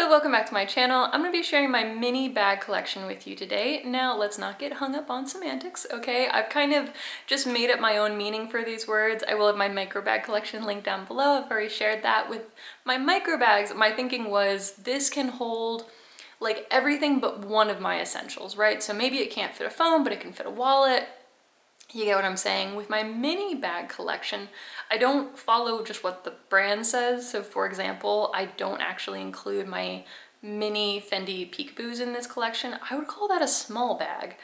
welcome back to my channel. I'm going to be sharing my mini bag collection with you today. Now, let's not get hung up on semantics, okay? I've kind of just made up my own meaning for these words. I will have my micro bag collection linked down below. I've already shared that. With my micro bags, my thinking was this can hold like everything but one of my essentials, right? So maybe it can't fit a phone, but it can fit a wallet. You get what I'm saying? With my mini bag collection, I don't follow just what the brand says. So for example, I don't actually include my mini Fendi peekaboos in this collection. I would call that a small bag.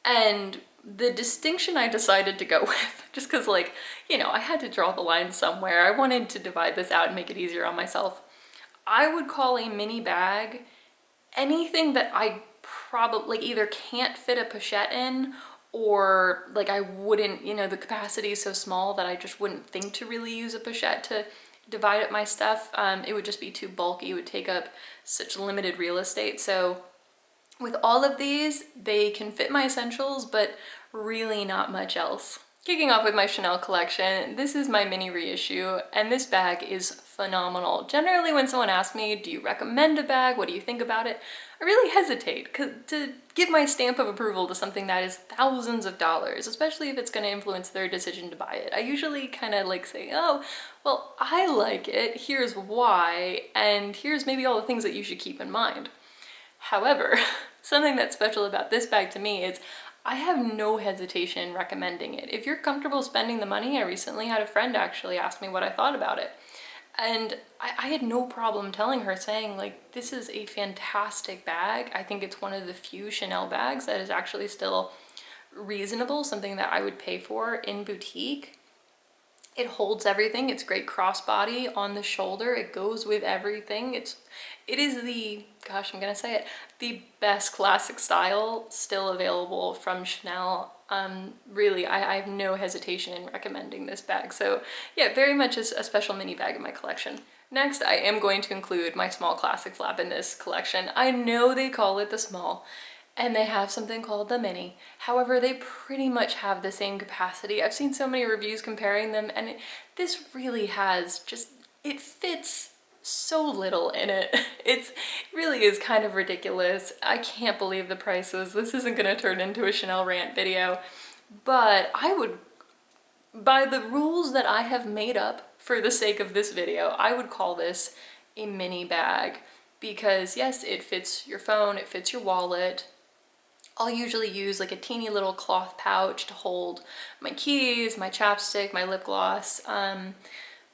And the distinction I decided to go with, just because like, you know, I had to draw the line somewhere. I wanted to divide this out and make it easier on myself. I would call a mini bag anything that I probably either can't fit a pochette in, or like I wouldn't, you know, the capacity is so small that I just wouldn't think to really use a pochette to divide up my stuff. It would just be too bulky. It would take up such limited real estate. So with all of these, they can fit my essentials, but really not much else. Kicking off with my Chanel collection, this is my mini reissue, and this bag is phenomenal. Generally, when someone asks me, do you recommend a bag? What do you think about it? I really hesitate to give my stamp of approval to something that is thousands of dollars, especially if it's going to influence their decision to buy it. I usually kind of like say, oh, well, I like it, here's why, and here's maybe all the things that you should keep in mind. However, something that's special about this bag to me is I have no hesitation in recommending it. If you're comfortable spending the money, I recently had a friend actually ask me what I thought about it. And I had no problem telling her, saying like, this is a fantastic bag. I think it's one of the few Chanel bags that is actually still reasonable, something that I would pay for in boutique. It holds everything. It's great crossbody on the shoulder. It goes with everything. It is the, gosh, I'm gonna say it, the best classic style still available from Chanel. Really, I have no hesitation in recommending this bag. So yeah, very much a special mini bag in my collection. Next, I am going to include my small classic flap in this collection. I know they call it the small, and they have something called the mini. However, they pretty much have the same capacity. I've seen so many reviews comparing them, and this really has just, it fits so little in it. It really is kind of ridiculous. I can't believe the prices. This isn't gonna turn into a Chanel rant video, but I would, by the rules that I have made up for the sake of this video, I would call this a mini bag, because yes, it fits your phone, it fits your wallet. I'll usually use like a teeny little cloth pouch to hold my keys, my chapstick, my lip gloss.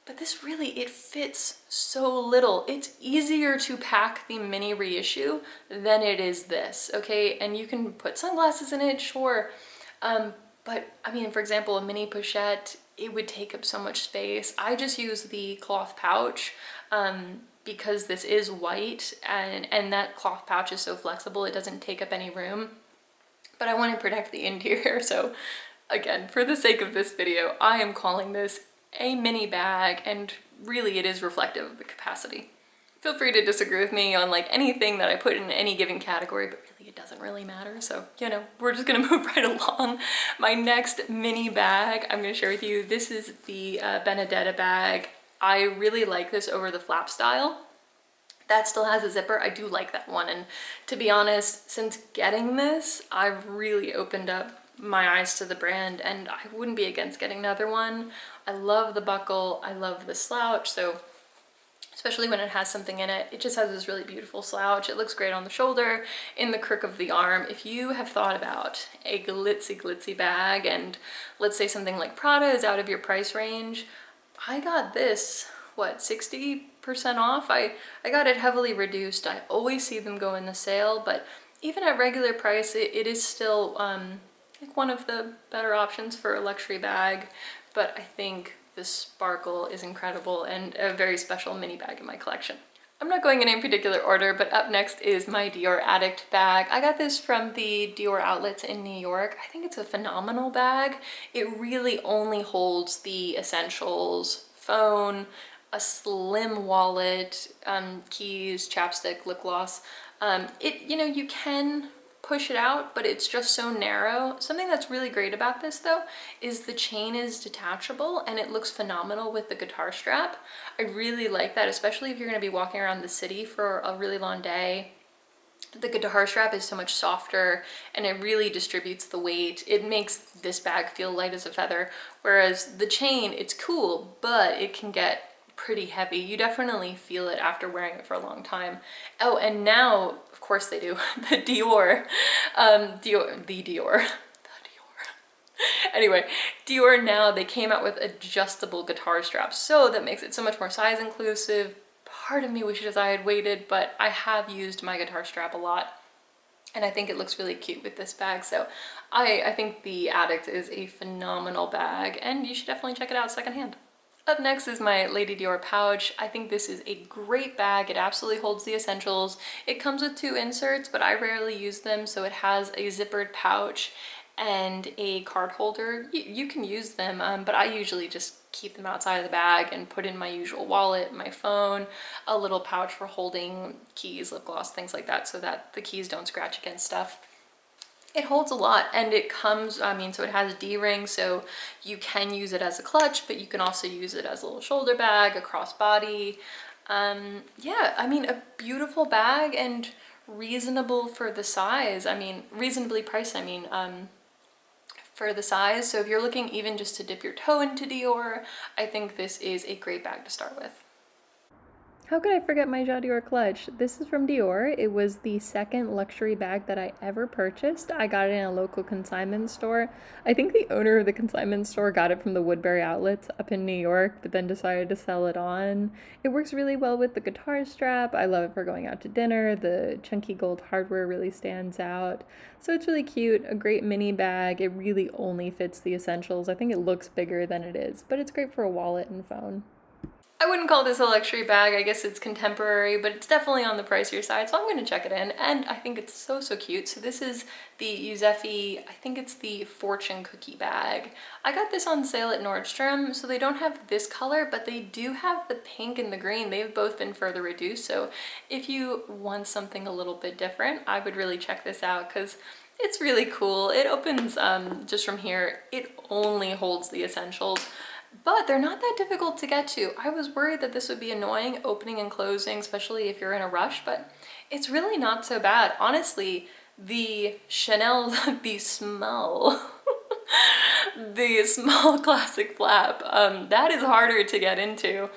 But this really, it fits so little. It's easier to pack the mini reissue than it is this, okay? And you can put sunglasses in it, sure. But I mean, for example, a mini pochette, it would take up so much space. I just use the cloth pouch because this is white, and that cloth pouch is so flexible, it doesn't take up any room. But I want to protect the interior, so again, for the sake of this video, I am calling this a mini bag, and really it is reflective of the capacity. Feel free to disagree with me on like anything that I put in any given category, but really it doesn't really matter. So, you know, we're just gonna move right along. My next mini bag I'm gonna share with you, this is the Benedetta bag. I really like this over the flap style. That still has a zipper. I do like that one, and to be honest, since getting this, I've really opened up my eyes to the brand, and I wouldn't be against getting another one. I love the buckle, I love the slouch, so especially when it has something in it, it just has this really beautiful slouch. It looks great on the shoulder, in the crook of the arm. If you have thought about a glitzy bag, and let's say something like Prada is out of your price range, I got this, what, 60% off? I got it heavily reduced. I always see them go in the sale, but even at regular price, it is still like one of the better options for a luxury bag. But I think the sparkle is incredible, and a very special mini bag in my collection. I'm not going in any particular order, but up next is my Dior Addict bag. I got this from the Dior outlets in New York. I think it's a phenomenal bag. It really only holds the essentials: phone, a slim wallet, keys, chapstick, lip gloss. You know, you can push it out, but it's just so narrow. Something that's really great about this though is the chain is detachable and it looks phenomenal with the guitar strap. I really like that, especially if you're going to be walking around the city for a really long day. The guitar strap is so much softer and it really distributes the weight. It makes this bag feel light as a feather, whereas the chain, it's cool, but it can get pretty heavy. You definitely feel it after wearing it for a long time. Oh, and now, of course they do, the Dior. Anyway, Dior now, they came out with adjustable guitar straps, so that makes it so much more size inclusive. Part of me wishes I had waited, but I have used my guitar strap a lot and I think it looks really cute with this bag. So I think the Addict is a phenomenal bag and you should definitely check it out secondhand. Up next is my Lady Dior pouch. I think this is a great bag. It absolutely holds the essentials. It comes with 2 inserts, but I rarely use them. So it has a zippered pouch and a card holder. You can use them, but I usually just keep them outside of the bag and put in my usual wallet, my phone, a little pouch for holding keys, lip gloss, things like that, so that the keys don't scratch against stuff. It holds a lot and it comes, so it has D-rings, so you can use it as a clutch, but you can also use it as a little shoulder bag, a crossbody. Yeah, a beautiful bag and reasonable for the size. Reasonably priced, for the size. So if you're looking even just to dip your toe into Dior, I think this is a great bag to start with. How could I forget my Jean Dior clutch? This is from Dior. It was the second luxury bag that I ever purchased. I got it in a local consignment store. I think the owner of the consignment store got it from the Woodbury outlets up in New York, but then decided to sell it on. It works really well with the guitar strap. I love it for going out to dinner. The chunky gold hardware really stands out. So it's really cute, a great mini bag. It really only fits the essentials. I think it looks bigger than it is, but it's great for a wallet and phone. I wouldn't call this a luxury bag. I guess it's contemporary, but it's definitely on the pricier side, so I'm going to check it in, and I think it's so cute. So this is the Yuzefi, I think it's the Fortune Cookie bag. I got this on sale at Nordstrom, so they don't have this color, but they do have the pink and the green. They've both been further reduced, so if you want something a little bit different, I would really check this out because it's really cool. It opens just from here. It only holds the essentials, but they're not that difficult to get to. I was worried that this would be annoying opening and closing, especially if you're in a rush, but it's really not so bad. Honestly, the Chanel, the small classic flap, that is harder to get into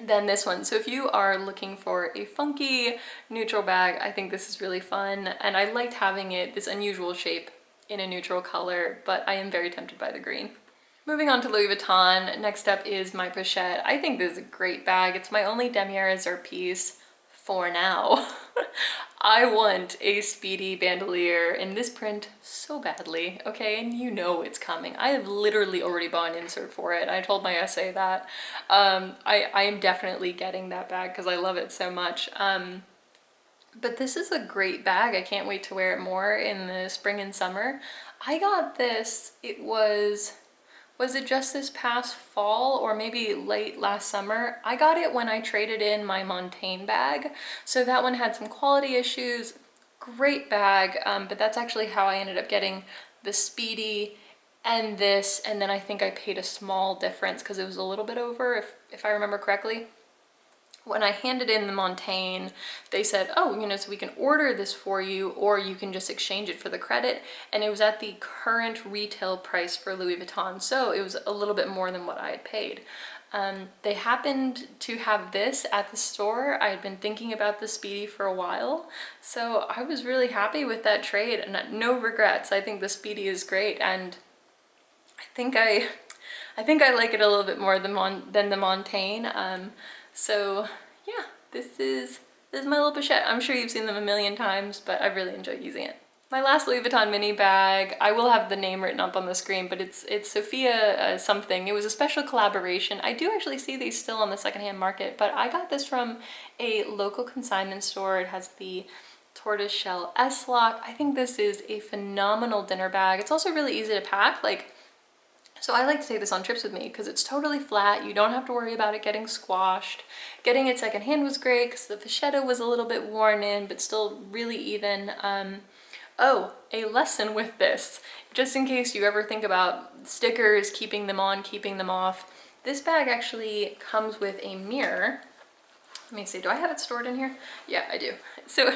than this one. So if you are looking for a funky neutral bag, I think this is really fun. And I liked having it this unusual shape in a neutral color, but I am very tempted by the green. Moving on to Louis Vuitton, next up is my pochette. I think this is a great bag. It's my only demi-heure reserve piece for now. I want a speedy bandolier in this print so badly, okay? And you know it's coming. I have literally already bought an insert for it. I told my essay that. I am definitely getting that bag because I love it so much. But this is a great bag. I can't wait to wear it more in the spring and summer. I got this, was it just this past fall or maybe late last summer? I got it when I traded in my Montaigne bag. So that one had some quality issues. Great bag, but that's actually how I ended up getting the Speedy and this, and then I think I paid a small difference because it was a little bit over, if I remember correctly. When I handed in the Montaigne, they said, oh, so we can order this for you or you can just exchange it for the credit. And it was at the current retail price for Louis Vuitton. So it was a little bit more than what I had paid. They happened to have this at the store. I had been thinking about the Speedy for a while. So I was really happy with that trade and no regrets. I think the Speedy is great. And I think I like it a little bit more than the Montaigne. So yeah, this is my little pochette. I'm sure you've seen them a million times, but I really enjoy using it. My last Louis Vuitton mini bag, I will have the name written up on the screen, but it's Sofia something. It was a special collaboration. I do actually see these still on the secondhand market, but I got this from a local consignment store. It has the tortoiseshell S-lock. I think this is a phenomenal dinner bag. It's also really easy to pack. So I like to take this on trips with me because it's totally flat. You don't have to worry about it getting squashed. Getting it secondhand was great because the vachetta was a little bit worn in, but still really even. Oh, a lesson with this, just in case you ever think about stickers, keeping them on, keeping them off. This bag actually comes with a mirror. Let me see, do I have it stored in here? Yeah, I do. So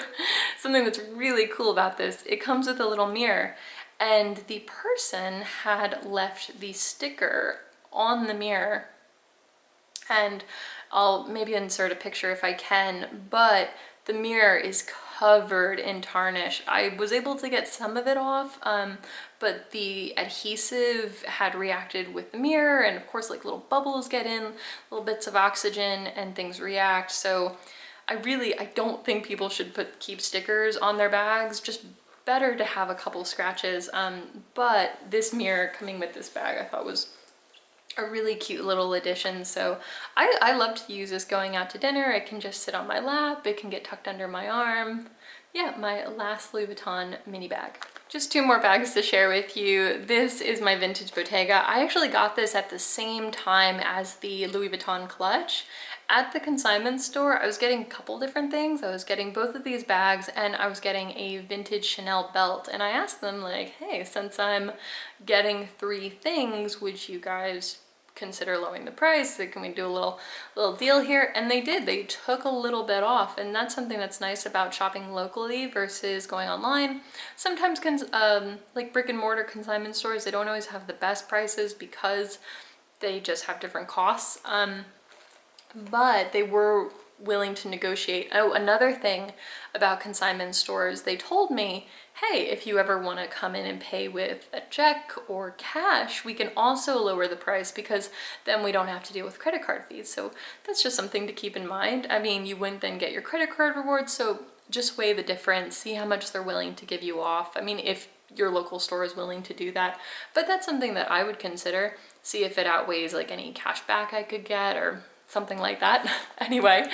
something that's really cool about this, it comes with a little mirror, and the person had left the sticker on the mirror, and I'll maybe insert a picture if I can, but the mirror is covered in tarnish. I was able to get some of it off, but the adhesive had reacted with the mirror, and of course like little bubbles get in, little bits of oxygen, and things react. So I don't think people should keep stickers on their bags. Just better to have a couple scratches. But this mirror coming with this bag I thought was a really cute little addition. So I love to use this going out to dinner. It can just sit on my lap, it can get tucked under my arm. Yeah, my last Louis Vuitton mini bag. Just two more bags to share with you. This is my vintage Bottega. I actually got this at the same time as the Louis Vuitton clutch. At the consignment store, I was getting a couple different things. I was getting both of these bags, and I was getting a vintage Chanel belt. And I asked them like, hey, since I'm getting 3 things, would you guys consider lowering the price? Can we do a little deal here? And they did. They took a little bit off, and that's something that's nice about shopping locally versus going online. Sometimes like brick and mortar consignment stores, they don't always have the best prices because they just have different costs. But they were willing to negotiate. Oh, another thing about consignment stores, they told me, hey, if you ever want to come in and pay with a check or cash, we can also lower the price, because then we don't have to deal with credit card fees. So that's just something to keep in mind. I mean, you wouldn't then get your credit card rewards, so just weigh the difference, see how much they're willing to give you off. I mean, if your local store is willing to do that, but that's something that I would consider, see if it outweighs like any cash back I could get or something like that. Anyway,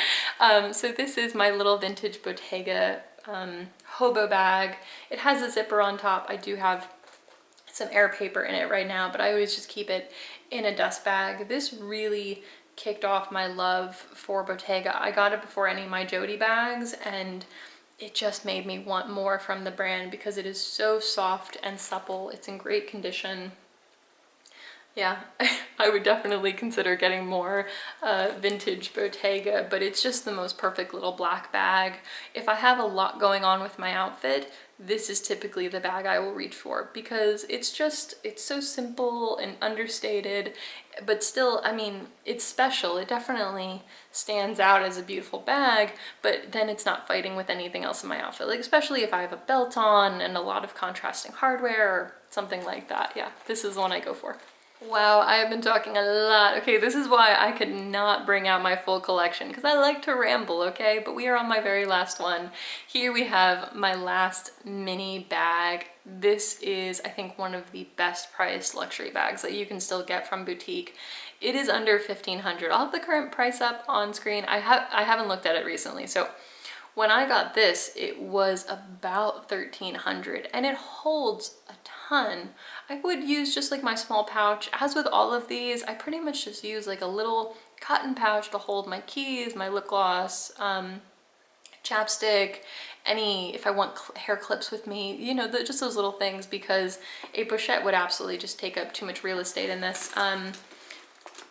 so this is my little vintage Bottega hobo bag. It has a zipper on top. I do have some air paper in it right now, but I always just keep it in a dust bag. This really kicked off my love for Bottega. I got it before any of my Jodie bags, and it just made me want more from the brand because it is so soft and supple. It's in great condition. Yeah, I would definitely consider getting more vintage Bottega, but it's just the most perfect little black bag. If I have a lot going on with my outfit, this is typically the bag I will reach for, because it's so simple and understated, but still, I mean, it's special. It definitely stands out as a beautiful bag, but then it's not fighting with anything else in my outfit. Like, especially if I have a belt on and a lot of contrasting hardware or something like that. Yeah, this is the one I go for. Wow, I have been talking a lot. Okay, this is why I could not bring out my full collection, because I like to ramble, okay? But we are on my very last one. Here we have my last mini bag. This is, I think, one of the best priced luxury bags that you can still get from boutique. It is under $1,500. I'll have the current price up on screen. I haven't looked at it recently, so when I got this, it was about $1,300, and it holds a ton. I would use just like my small pouch. As with all of these, I pretty much just use like a little cotton pouch to hold my keys, my lip gloss, chapstick, if I want hair clips with me, you know, just those little things, because a pochette would absolutely just take up too much real estate in this.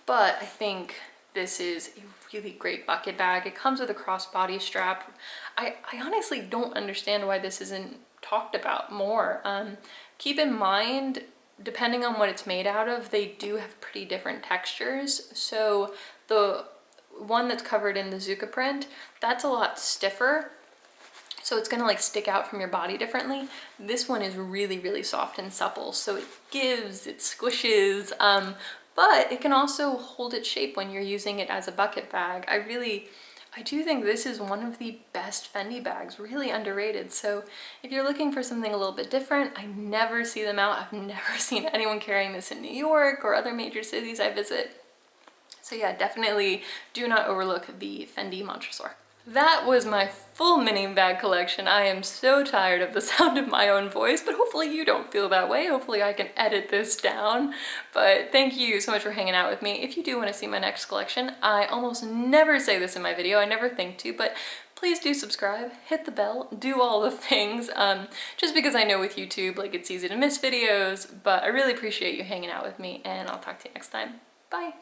But I think this is a really great bucket bag. It comes with a crossbody strap. I honestly don't understand why this isn't talked about more. Keep in mind, depending on what it's made out of, they do have pretty different textures. So the one that's covered in the Zucca print, that's a lot stiffer, so it's gonna like stick out from your body differently. This one is really, really soft and supple, so it squishes, but it can also hold its shape when you're using it as a bucket bag. I do think this is one of the best Fendi bags, really underrated. So if you're looking for something a little bit different, I never see them out. I've never seen anyone carrying this in New York or other major cities I visit. So yeah, definitely do not overlook the Fendi Montresor. That was my full mini bag collection. I am so tired of the sound of my own voice, but hopefully you don't feel that way. Hopefully I can edit this down. But thank you so much for hanging out with me. If you do want to see my next collection, I almost never say this in my video, I never think to, but please do subscribe, hit the bell, do all the things, just because I know with YouTube, like, it's easy to miss videos, but I really appreciate you hanging out with me, and I'll talk to you next time. Bye!